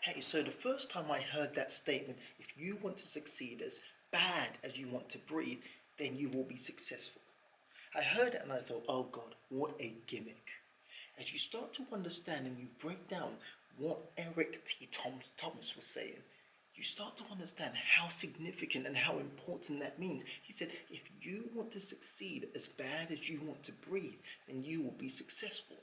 Hey, so the first time I heard that statement, if you want to succeed as bad as you want to breathe, then you will be successful. I heard it and I thought, oh God, what a gimmick. As you start to understand and you break down what Eric T. Thomas was saying, you start to understand how significant and how important that means. He said, if you want to succeed as bad as you want to breathe, then you will be successful.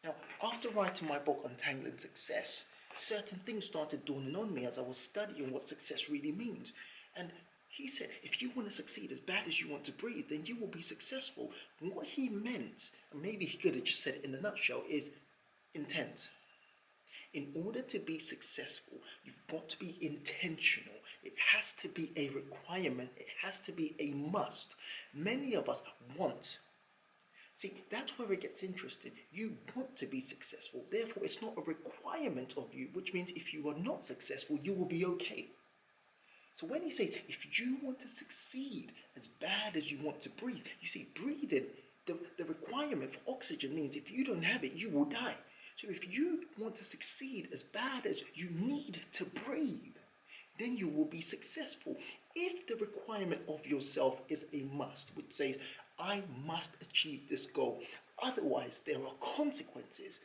Now, after writing my book Untangling Success, certain things started dawning on me as I was studying what success really means. And he said, if you want to succeed as bad as you want to breathe, then you will be successful. And what he meant, and maybe he could have just said it in a nutshell, is intent. In order to be successful, you've got to be intentional. It has to be a requirement. It has to be a must. Many of us want. See, that's where it gets interesting. You want to be successful. Therefore, it's not a requirement of you, which means if you are not successful, you will be okay. So when he says, if you want to succeed as bad as you want to breathe, you see, breathing, the requirement for oxygen means if you don't have it, you will die. So if you want to succeed as bad as you need to breathe, then you will be successful. If the requirement of yourself is a must, which says, I must achieve this goal, otherwise there are consequences,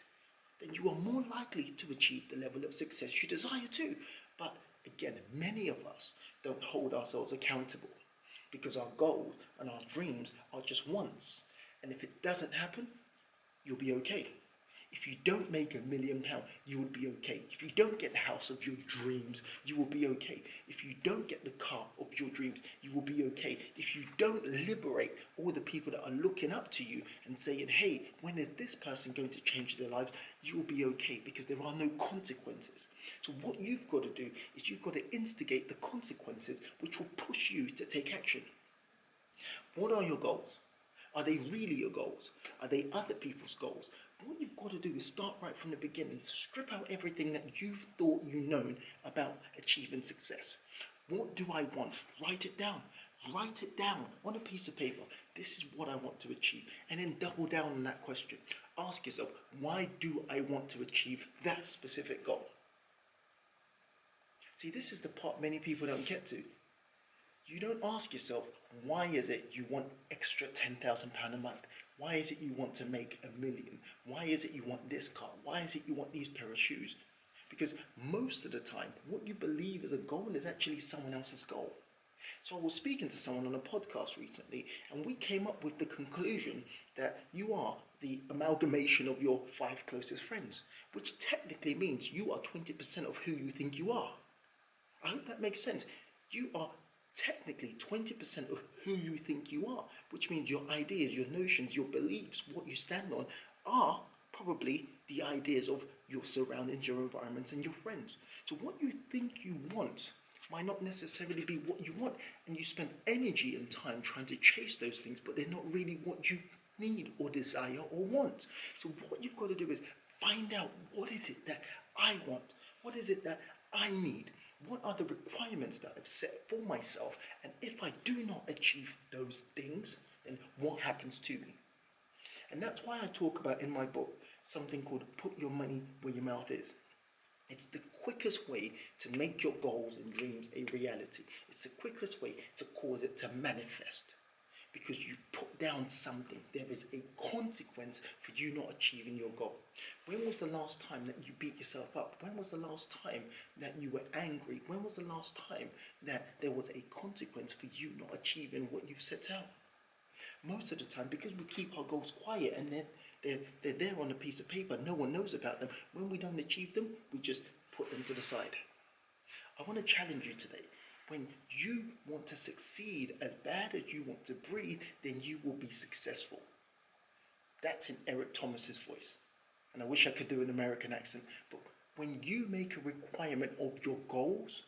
then you are more likely to achieve the level of success you desire to. But again, many of us don't hold ourselves accountable because our goals and our dreams are just wants. And if it doesn't happen, you'll be okay. If you don't make £1 million, you will be okay. If you don't get the house of your dreams, you will be okay. If you don't get the car of your dreams, you will be okay. If you don't liberate all the people that are looking up to you and saying, hey, when is this person going to change their lives, you will be okay because there are no consequences. So what you've got to do is you've got to instigate the consequences which will push you to take action. What are your goals? Are they really your goals? Are they other people's goals? What you've got to do is start right from the beginning. Strip out everything that you've thought you know about achieving success. What do I want? Write it down. Write it down on a piece of paper. This is what I want to achieve. And then double down on that question. Ask yourself, why do I want to achieve that specific goal? See, this is the part many people don't get to. You don't ask yourself, why is it you want extra £10,000 a month? Why is it you want to make £1 million? Why is it you want this car? Why is it you want these pair of shoes? Because most of the time, what you believe is a goal is actually someone else's goal. So I was speaking to someone on a podcast recently, and we came up with the conclusion that you are the amalgamation of your 5 closest friends, which technically means you are 20% of who you think you are. I hope that makes sense. You are technically 20% of who you think you are, which means your ideas, your notions, your beliefs, what you stand on are probably the ideas of your surroundings, your environments and your friends. So what you think you want might not necessarily be what you want, and you spend energy and time trying to chase those things, but they're not really what you need or desire or want. So what you've got to do is find out, what is it that I want? What is it that I need? What are the requirements that I've set for myself? And if I do not achieve those things, then what happens to me? And that's why I talk about in my book something called put your money where your mouth is. It's the quickest way to make your goals and dreams a reality. It's the quickest way to cause it to manifest. Because you put down something, there is a consequence for you not achieving your goal. When was the last time that you beat yourself up? When was the last time that you were angry? When was the last time that there was a consequence for you not achieving what you've set out? Most of the time, because we keep our goals quiet and they're there on a piece of paper, no one knows about them. When we don't achieve them, we just put them to the side. I want to challenge you today. When you want to succeed as bad as you want to breathe, then you will be successful. That's in Eric Thomas's voice. And I wish I could do an American accent. But when you make a requirement of your goals,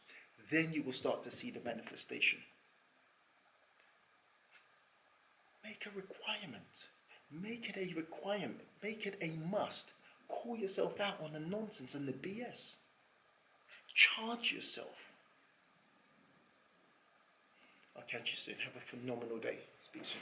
then you will start to see the manifestation. Make a requirement. Make it a requirement. Make it a must. Call yourself out on the nonsense and the BS. Charge yourself. I'll catch you soon. Have a phenomenal day. Speak soon.